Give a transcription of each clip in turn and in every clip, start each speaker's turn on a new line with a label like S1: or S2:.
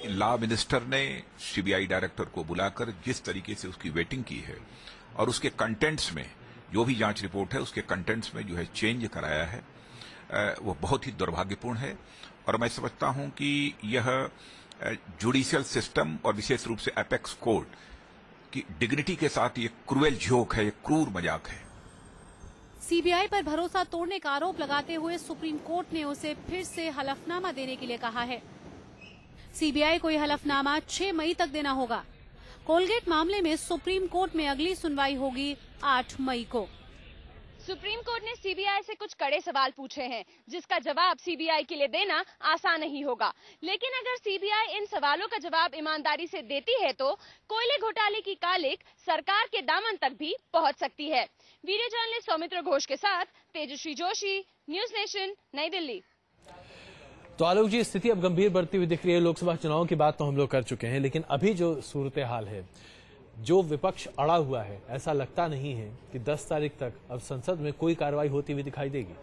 S1: Law minister ने CBI director को बुलाकर जिस तरीके से उसकी वेटिंग की है और उसके कंटेंट्स में जो भी जांच रिपोर्ट है उसके कंटेंट्स में जो है चेंज कराया है, वो बहुत ही दुर्भाग्यपूर्ण है। और मैं समझता हूं कि यह जुडिशियल सिस्टम और विशेष रूप से एपेक्स कोर्ट की डिग्निटी के साथ ये क्रूएल जोक है, ये क्रूर मजाक है।
S2: सीबीआई पर भरोसा तोड़ने का आरोप लगाते हुए सुप्रीम कोर्ट ने उसे फिर से हलफनामा देने के लिए कहा है। सीबीआई को यह हलफनामा 6 मई तक देना होगा। कोलगेट मामले में सुप्रीम कोर्ट में अगली सुनवाई होगी 8 मई को।
S3: सुप्रीम कोर्ट ने सीबीआई से कुछ कड़े सवाल पूछे हैं, जिसका जवाब सीबीआई के लिए देना आसान नहीं होगा। लेकिन अगर सीबीआई इन सवालों का जवाब ईमानदारी से देती है तो कोयले घोटाले की कालिक सरकार के दामन तक भी पहुंच सकती है। वीडियो जर्नलिस्ट सौमित्र घोष के साथ तेजस्वी जोशी, न्यूज नेशन, नई दिल्ली।
S4: तो आलोक जी, स्थिति अब गंभीर बढ़ती हुई दिख रही है। लोकसभा चुनाव की बात तो हम लोग कर चुके हैं, लेकिन अभी जो सूरत हाल है, जो विपक्ष अड़ा हुआ है, ऐसा लगता नहीं है कि 10 तारीख तक अब संसद में कोई कार्रवाई होती हुई दिखाई देगी।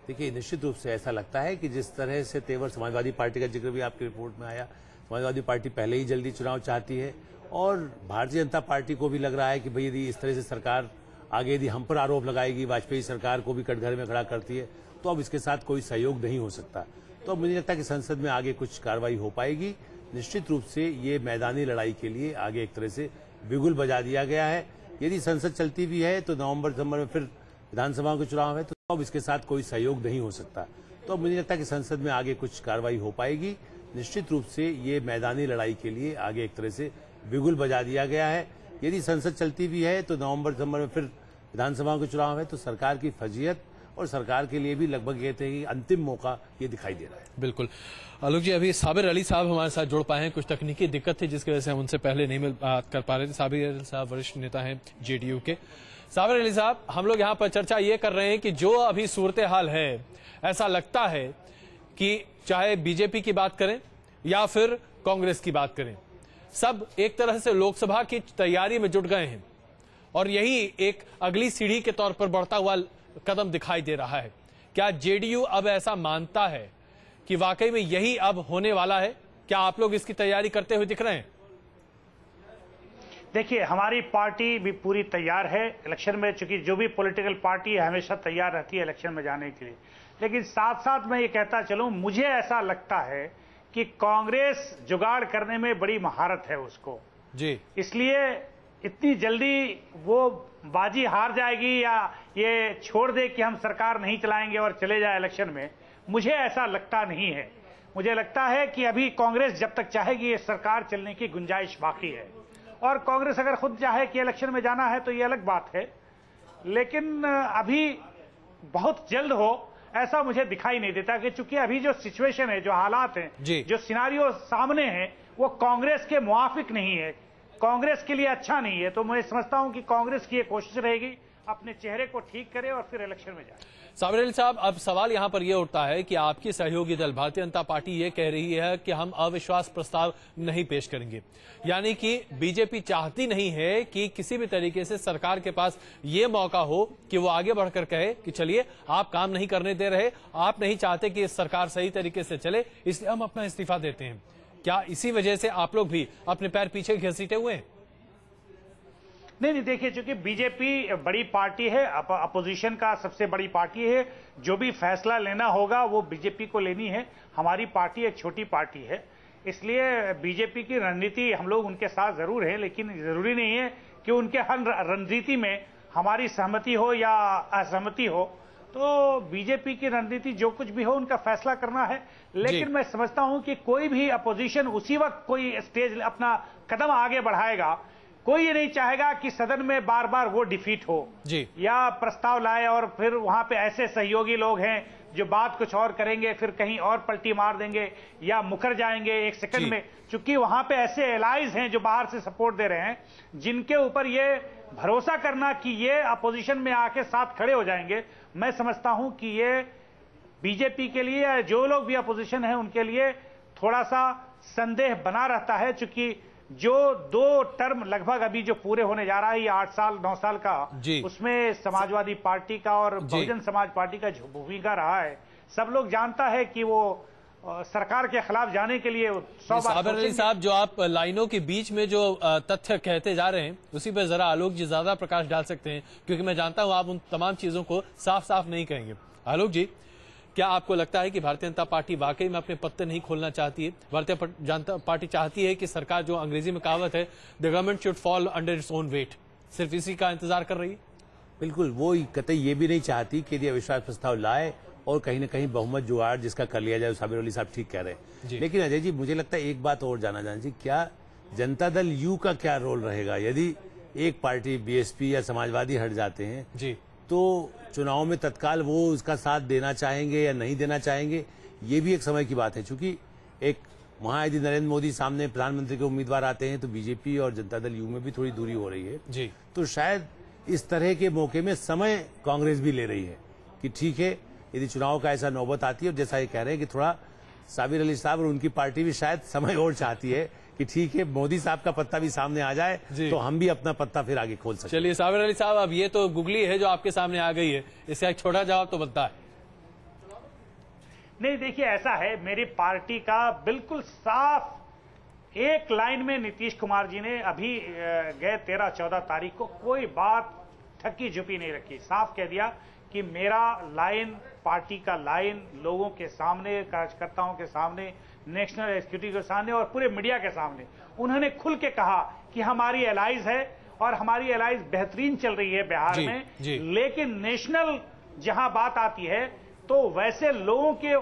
S5: देखिए, निश्चित रूप से ऐसा लगता है कि जिस तरह से तेवर समाजवादी पार्टी का जिक्र भी आपकी रिपोर्ट में आया, समाजवादी पार्टी पहले ही जल्दी चुनाव चाहती है और भारतीय जनता पार्टी को भी लग रहा है कि भाई यदि इस तरह से सरकार आगे यदि हम पर आरोप लगाएगी, वाजपेयी सरकार को भी कटघरे में खड़ा करती है, तो अब इसके साथ कोई सहयोग नहीं हो सकता। तो अब मुझे लगता है कि संसद में आगे कुछ कार्रवाई हो पाएगी। निश्चित रूप से ये मैदानी लड़ाई के लिए आगे एक तरह से बिगुल बजा दिया गया है। यदि संसद चलती भी है तो नवंबर दिसंबर में फिर विधानसभा के चुनाव है, तो अब इसके साथ कोई सहयोग नहीं हो सकता। तो अब मुझे लगता है कि संसद में आगे कुछ कार्रवाई हो पाएगी। निश्चित रूप से ये मैदानी लड़ाई के लिए आगे एक तरह से बिगुल बजा दिया गया है। यदि संसद चलती भी है तो नवंबर दिसंबर में फिर विधानसभा के चुनाव है, तो सरकार की फजीयत और सरकार के लिए भी लगभग कहते हैं कि अंतिम मौका ये दिखाई दे रहा है।
S4: बिल्कुल आलोक जी, अभी साबिर अली साहब हमारे साथ जुड़ पाए हैं। कुछ तकनीकी दिक्कत थी जिसकी वजह से हम उनसे पहले नहीं बात कर पा रहे थे। साबिर अली साहब वरिष्ठ नेता हैं जेडीयू के। साबिर अली साहब, हम लोग यहाँ पर चर्चा ये कर रहे हैं कि जो अभी सूरत हाल है, ऐसा लगता है कि चाहे बीजेपी की बात करें या फिर कांग्रेस की बात करें, सब एक तरह से लोकसभा की तैयारी में जुट गए हैं और यही एक अगली सीढ़ी के तौर पर बढ़ता हुआ कदम दिखाई दे रहा है। क्या जेडीयू अब ऐसा मानता है कि वाकई में यही अब होने वाला है? क्या आप लोग इसकी तैयारी करते हुए दिख रहे हैं?
S6: देखिए, हमारी पार्टी भी पूरी तैयार है इलेक्शन में, चूंकि जो भी पॉलिटिकल पार्टी है हमेशा तैयार रहती है इलेक्शन में जाने के लिए। लेकिन साथ साथ मैं ये कहता चलूं, मुझे ऐसा लगता है कि कांग्रेस जुगाड़ करने में बड़ी महारत है उसको
S4: जी,
S6: इसलिए इतनी जल्दी वो बाजी हार जाएगी या ये छोड़ दे कि हम सरकार नहीं चलाएंगे और चले जाए इलेक्शन में, मुझे ऐसा लगता नहीं है। मुझे लगता है कि अभी कांग्रेस जब तक चाहेगी ये सरकार चलने की गुंजाइश बाकी है, और कांग्रेस अगर खुद चाहे कि इलेक्शन में जाना है तो ये अलग बात है। लेकिन अभी बहुत जल्द हो ऐसा मुझे दिखाई नहीं देता, कि चूंकि अभी जो सिचुएशन है, जो हालात हैं, जो सिनारियो सामने है, वो कांग्रेस के मुआफिक नहीं है, कांग्रेस के लिए अच्छा नहीं है। तो मैं समझता हूं कि कांग्रेस की ये कोशिश रहेगी अपने चेहरे को ठीक करे और फिर इलेक्शन में जाए।
S4: साबिर अली साहब, अब सवाल यहां पर यह उठता है कि आपकी सहयोगी दल भारतीय जनता पार्टी ये कह रही है कि हम अविश्वास प्रस्ताव नहीं पेश करेंगे, यानी कि बीजेपी चाहती नहीं है कि किसी भी तरीके से सरकार के पास ये मौका हो कि वो आगे बढ़कर कहे कि चलिए आप काम नहीं करने दे रहे, आप नहीं चाहते कि सरकार सही तरीके से चले, इसलिए हम अपना इस्तीफा देते हैं। क्या इसी वजह से आप लोग भी अपने पैर पीछे घसीटे हुए हैं?
S6: नहीं, देखिए, चूंकि बीजेपी बड़ी पार्टी है, अपोजिशन का सबसे बड़ी पार्टी है, जो भी फैसला लेना होगा वो बीजेपी को लेनी है। हमारी पार्टी एक छोटी पार्टी है, इसलिए बीजेपी की रणनीति हम लोग उनके साथ जरूर है, लेकिन जरूरी नहीं है कि उनके हर रणनीति में हमारी सहमति हो या असहमति हो। तो बीजेपी की रणनीति जो कुछ भी हो उनका फैसला करना है। लेकिन मैं समझता हूं कि कोई भी अपोजिशन उसी वक्त कोई स्टेज अपना कदम आगे बढ़ाएगा, कोई ये नहीं चाहेगा कि सदन में बार बार वो डिफीट हो या प्रस्ताव लाए और फिर वहां पे ऐसे सहयोगी लोग हैं जो बात कुछ और करेंगे, फिर कहीं और पलटी मार देंगे या मुकर जाएंगे एक सेकंड में। चूंकि वहां पे ऐसे एलाइज हैं जो बाहर से सपोर्ट दे रहे हैं, जिनके ऊपर ये भरोसा करना कि ये अपोजिशन में आके साथ खड़े हो जाएंगे, मैं समझता हूं कि ये बीजेपी के लिए या जो लोग भी अपोजिशन है उनके लिए थोड़ा सा संदेह बना रहता है। चूंकि जो 2 टर्म लगभग अभी जो पूरे होने जा रहा है, ये 8 साल 9 साल का, उसमें समाजवादी पार्टी का और बहुजन समाज पार्टी का जो भूमिका रहा है, सब लोग जानता है कि वो सरकार के खिलाफ जाने के लिए 100 बार
S4: साबिर अली साहब, जो आप लाइनों के बीच में जो तथ्य कहते जा रहे हैं उसी पर जरा आलोक जी ज्यादा प्रकाश डाल सकते हैं, क्योंकि मैं जानता हूं आप उन तमाम चीजों को साफ साफ नहीं कहेंगे। आलोक जी, क्या आपको लगता है कि भारतीय जनता पार्टी वाकई में अपने पत्ते नहीं खोलना चाहती है? भारतीय जनता पार्टी चाहती है कि सरकार, जो अंग्रेजी में कहावत है, the government should fall under its own wait, सिर्फ इसी का इंतजार कर रही है?
S5: बिल्कुल, वो कतई ये भी नहीं चाहती कि यदि अविश्वास प्रस्ताव लाए और कहीं ना कहीं बहुमत जुगाड़ जिसका कर लिया जाए। साबिर अली साहब ठीक कह रहे हैं, लेकिन अजय जी मुझे लगता है एक बात और जाना जी, क्या जनता दल यू का क्या रोल रहेगा? यदि एक पार्टी बीएसपी या समाजवादी हट जाते हैं
S4: जी,
S5: तो चुनाव में तत्काल वो उसका साथ देना चाहेंगे या नहीं देना चाहेंगे, ये भी एक समय की बात है। चूंकि एक वहां यदि नरेंद्र मोदी सामने प्रधानमंत्री के उम्मीदवार आते हैं तो बीजेपी और जनता दल यू में भी थोड़ी दूरी हो रही है
S4: जी।
S5: तो शायद इस तरह के मौके में समय कांग्रेस भी ले रही है कि ठीक है, यदि चुनाव का ऐसा नौबत आती है, और जैसा ये कह रहे हैं कि थोड़ा साबिर अली साहब और उनकी पार्टी भी शायद समय और चाहती है कि ठीक है, मोदी साहब का पत्ता भी सामने आ जाए तो हम भी अपना पत्ता फिर आगे खोल सकते।
S4: चलिए साबिर अली साहब, अब ये तो गुगली है जो आपके सामने आ गई है, इसका एक छोटा जवाब तो बनता है।
S6: नहीं, देखिए ऐसा है, मेरी पार्टी का बिल्कुल साफ एक लाइन में नीतीश कुमार जी ने अभी गए 13-14 तारीख को कोई बात ठक्की झुपी नहीं रखी, साफ कह दिया कि मेरा लाइन, पार्टी का लाइन लोगों के सामने, कार्यकर्ताओं के सामने, नेशनल एग्जीक्यूटिव के सामने और पूरे मीडिया के सामने उन्होंने खुल के कहा कि हमारी एलाइज है और हमारी एलाइज बेहतरीन चल रही है बिहार में, लेकिन नेशनल जहां बात आती है तो वैसे लोगों के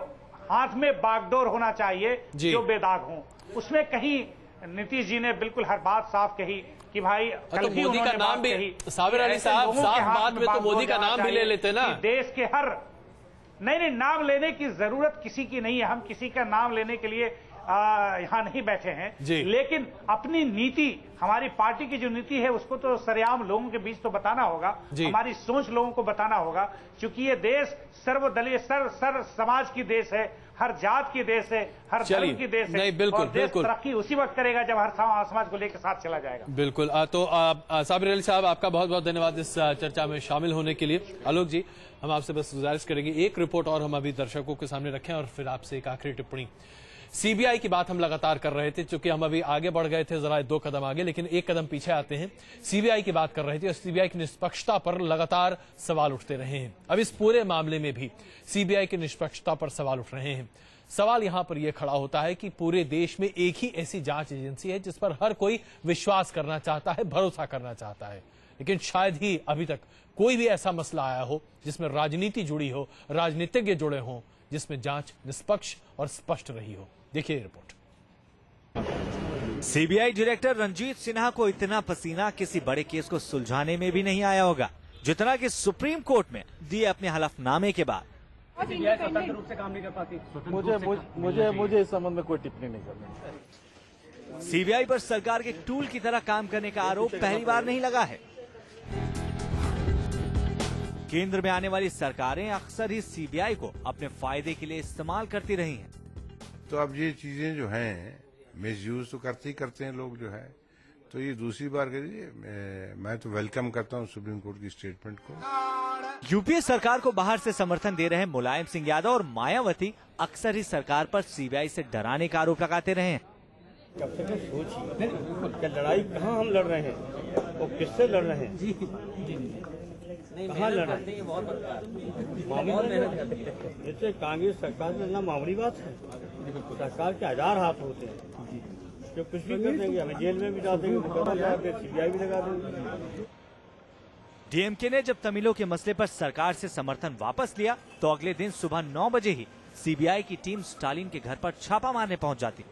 S6: हाथ में बागडोर होना चाहिए जो बेदाग हों। उसमें कहीं नीतीश जी ने बिल्कुल हर बात साफ कही कि भाई
S4: तो मोदी का नाम भी, साबिर अली साहब, साफ बात में तो मोदी का नाम भी ले लेते ना।
S6: देश के हर नहीं, नाम लेने की जरूरत किसी की नहीं है, हम किसी का नाम लेने के लिए यहाँ नहीं बैठे हैं, लेकिन अपनी नीति, हमारी पार्टी की जो नीति है उसको तो सरेआम लोगों के बीच तो बताना होगा, हमारी सोच लोगों को बताना होगा, क्योंकि ये देश सर्वदलीय सर समाज की देश है, हर जात की देश है, हर धर्म की देश है।
S4: नहीं, बिल्कुल,
S6: और देश तरक्की उसी वक्त करेगा जब हर समाज को लेकर साथ चला जाएगा।
S4: बिल्कुल। तो साबिर अली साहब, आपका बहुत बहुत धन्यवाद इस चर्चा में शामिल होने के लिए। आलोक जी, हम आपसे बस गुजारिश करेंगे एक रिपोर्ट और हम अभी दर्शकों के सामने रखें और फिर आपसे एक आखिरी टिप्पणी। सीबीआई की बात हम लगातार कर रहे थे, चूंकि हम अभी आगे बढ़ गए थे जरा 2 कदम आगे, लेकिन 1 कदम पीछे आते हैं। सीबीआई की बात कर रहे थे और सीबीआई की निष्पक्षता पर लगातार सवाल उठते रहे हैं। अब इस पूरे मामले में भी सीबीआई की निष्पक्षता पर सवाल उठ रहे हैं। सवाल यहां पर यह खड़ा होता है कि पूरे देश में एक ही ऐसी जांच एजेंसी है जिस पर हर कोई विश्वास करना चाहता है, भरोसा करना चाहता है, लेकिन शायद ही अभी तक कोई भी ऐसा मसला आया हो जिसमें राजनीति जुड़ी हो, राजनीतिज्ञ जुड़े हों, जिसमें जांच निष्पक्ष और स्पष्ट रही हो। देखिए report.
S7: CBI director Ranjit Sinha को इतना पसीना किसी बड़े केस को सुलझाने में भी नहीं आया होगा जितना कि सुप्रीम कोर्ट में दिए अपने हलफनामे के बाद।
S8: सीबीआई स्वतंत्र रूप से काम नहीं कर पाती। मुझे इस संबंध में कोई टिप्पणी नहीं करनी।
S7: सीबीआई पर सरकार के टूल की तरह काम करने का आरोप पहली बार नहीं लगा है। केंद्र में आने वाली सरकारें अक्सर ही सीबीआई को अपने फायदे के लिए इस्तेमाल करती रही हैं।
S9: तो अब ये चीजें जो हैं मिसयूज तो करते हैं लोग जो है, तो ये दूसरी बार करिए। मैं तो वेलकम करता हूँ सुप्रीम कोर्ट की स्टेटमेंट को।
S7: यूपीए सरकार को बाहर से समर्थन दे रहे मुलायम सिंह यादव और मायावती अक्सर ही सरकार पर सीबीआई से डराने का आरोप लगाते रहे हैं।
S8: कब तक सोचिए क्या लड़ाई कहाँ हम लड़ रहे हैं और किससे लड़ रहे हैं, कहाँ लड़ रहे हैं। जैसे कांग्रेस सरकार में ना मामूली बात है, सरकार के 1000 हाथ होते हैं, जो कुछ भी कर देंगे, हमें जेल में भी डाल देंगे, सीबीआई भी लगा देंगे।
S7: डीएमके ने जब तमिलों के मसले पर सरकार से समर्थन वापस लिया तो अगले दिन सुबह 9 बजे ही सीबीआई की टीम स्टालिन के घर पर छापा मारने पहुंच जाती।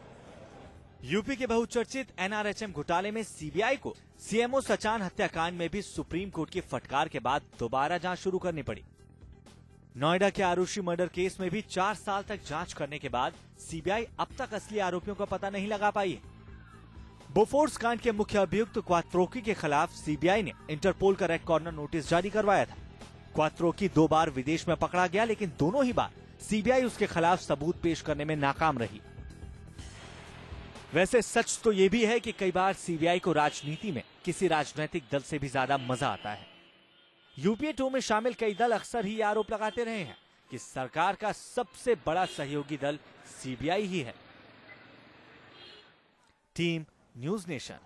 S7: यूपी के बहुचर्चित एनआरएचएम घोटाले में सीबीआई को सीएमओ सचान हत्याकांड में भी सुप्रीम कोर्ट की फटकार के बाद दोबारा जांच शुरू करनी पड़ी। नोएडा के आरुषि मर्डर केस में भी 4 साल तक जांच करने के बाद सीबीआई अब तक असली आरोपियों का पता नहीं लगा पाई है। बोफोर्स कांड के मुख्य अभियुक्त क्वात्रोकी के खिलाफ सीबीआई ने इंटरपोल का रेड कॉर्नर नोटिस जारी करवाया था। क्वात्रोकी 2 बार विदेश में पकड़ा गया, लेकिन दोनों ही बार सीबीआई उसके खिलाफ सबूत पेश करने में नाकाम रही। वैसे सच तो ये भी है कि कई बार सीबीआई को राजनीति में किसी राजनीतिक दल से भी ज्यादा मजा आता है। यूपीए 2 में शामिल कई दल अक्सर ही आरोप लगाते रहे हैं कि सरकार का सबसे बड़ा सहयोगी दल सीबीआई ही है। Team news nation.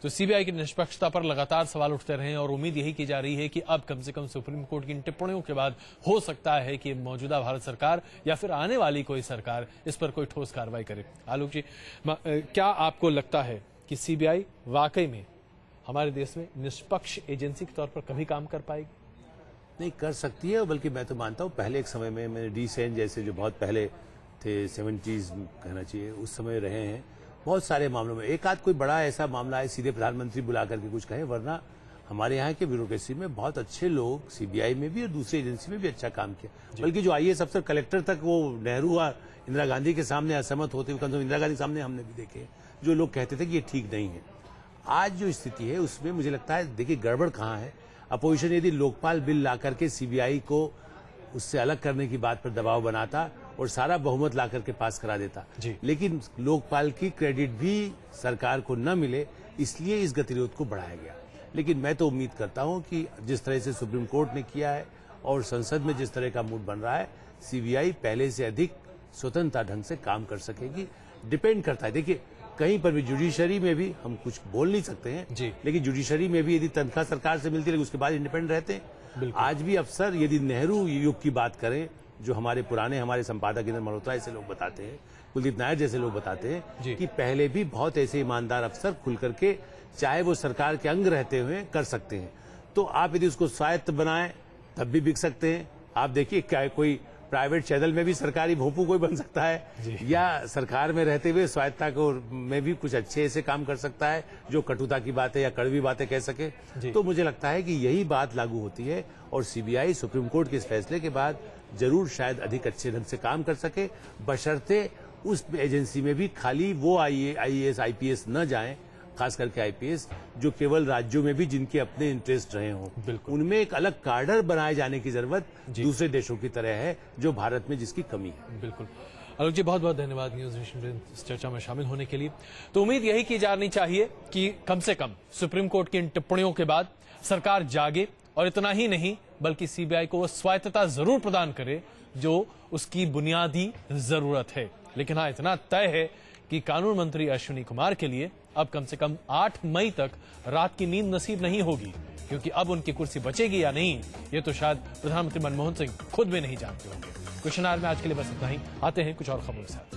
S4: तो सीबीआई की निष्पक्षता पर लगातार सवाल उठते रहे और उम्मीद यही की जा रही है कि अब कम से कम सुप्रीम कोर्ट की इन टिप्पणियों के बाद हो सकता है कि मौजूदा भारत सरकार या फिर आने वाली कोई सरकार इस पर कोई ठोस कार्रवाई करे। आलोक जी, क्या आपको लगता है कि सीबीआई वाकई में हमारे देश में निष्पक्ष एजेंसी के तौर पर कभी काम कर पाएगी?
S5: नहीं, कर सकती है, बल्कि मैं तो मानता हूँ पहले एक समय में मैंने डी सेन जैसे जो बहुत पहले थे, 70s कहना चाहिए, उस समय रहे हैं बहुत सारे मामलों में। एक आध कोई बड़ा ऐसा मामला है सीधे प्रधानमंत्री बुला करके कुछ कहे, वरना हमारे यहाँ के ब्यूरोक्रेसी में बहुत अच्छे लोग सीबीआई में भी और दूसरी एजेंसी में भी अच्छा काम किया। बल्कि जो आईएएस अफसर कलेक्टर तक वो नेहरू और इंदिरा गांधी के सामने असहमत होते हुए, कम से कम इंदिरा गांधी के सामने हमने भी देखे, जो लोग कहते थे कि ये ठीक नहीं है। आज जो स्थिति है उसमें मुझे लगता है, देखिए गड़बड़ कहाँ है। अपोजिशन यदि लोकपाल बिल ला करके सीबीआई को उससे अलग करने की बात पर दबाव बनाता और सारा बहुमत ला करके पास करा देता, लेकिन लोकपाल की क्रेडिट भी सरकार को न मिले, इसलिए इस गतिरोध को बढ़ाया गया। लेकिन मैं तो उम्मीद करता हूं कि जिस तरह से सुप्रीम कोर्ट ने किया है और संसद में जिस तरह का मूड बन रहा है, सीबीआई पहले से अधिक स्वतंत्रता ढंग से काम कर सकेगी। डिपेंड करता है, देखिए कहीं पर भी जुडिशरी में भी हम कुछ बोल नहीं सकते हैं, लेकिन जुडिशरी में भी यदि तनख्वाह सरकार से मिलती है उसके बाद इंडिपेंडेंट रहते हैं। आज भी अफसर यदि नेहरू युग की बात करें, जो हमारे संपादक इंद्र मल्होत्रा ऐसे लोग बताते हैं, कुलदीप नायर जैसे लोग बताते हैं कि पहले भी बहुत ऐसे ईमानदार अफसर खुल करके चाहे वो सरकार के अंग रहते हुए कर सकते हैं। तो आप यदि उसको स्वायत्त बनाएं तब भी बिक सकते हैं। आप देखिए क्या कोई प्राइवेट चैनल में भी सरकारी भोंपू कोई बन सकता है, या सरकार में रहते हुए स्वायत्तता को में भी कुछ अच्छे से काम कर सकता है जो कटुता की बातें या कड़वी बातें कह सके। तो मुझे लगता है कि यही बात लागू होती है और सीबीआई सुप्रीम कोर्ट के इस फैसले के बाद जरूर शायद अधिक अच्छे ढंग से काम कर सके, बशर्ते उस एजेंसी में भी खाली वो आईएएस आईपीएस न जाएं, खास करके आईपीएस जो केवल राज्यों में भी जिनके अपने इंटरेस्ट रहे हों, उनमें एक अलग कार्डर बनाए जाने की जरूरत दूसरे देशों की तरह है जो भारत में जिसकी कमी है।
S4: बिल्कुल आलोक जी, बहुत बहुत धन्यवाद न्यूज नेशन इस चर्चा में शामिल होने के लिए। तो उम्मीद यही की जानी चाहिए कि कम से कम सुप्रीम कोर्ट की इन टिप्पणियों के बाद सरकार जागे और इतना ही नहीं बल्कि सीबीआई को वो स्वायत्तता जरूर प्रदान करे जो उसकी बुनियादी जरूरत है। लेकिन हाँ, इतना तय है कि कानून मंत्री अश्विनी कुमार के लिए अब कम से कम 8 मई तक रात की नींद नसीब नहीं होगी, क्योंकि अब उनकी कुर्सी बचेगी या नहीं ये तो शायद प्रधानमंत्री मनमोहन सिंह खुद भी नहीं जानते होंगे। क्वेश्चन आवर में आज के लिए बस इतना ही। आते हैं कुछ और खबरों के साथ।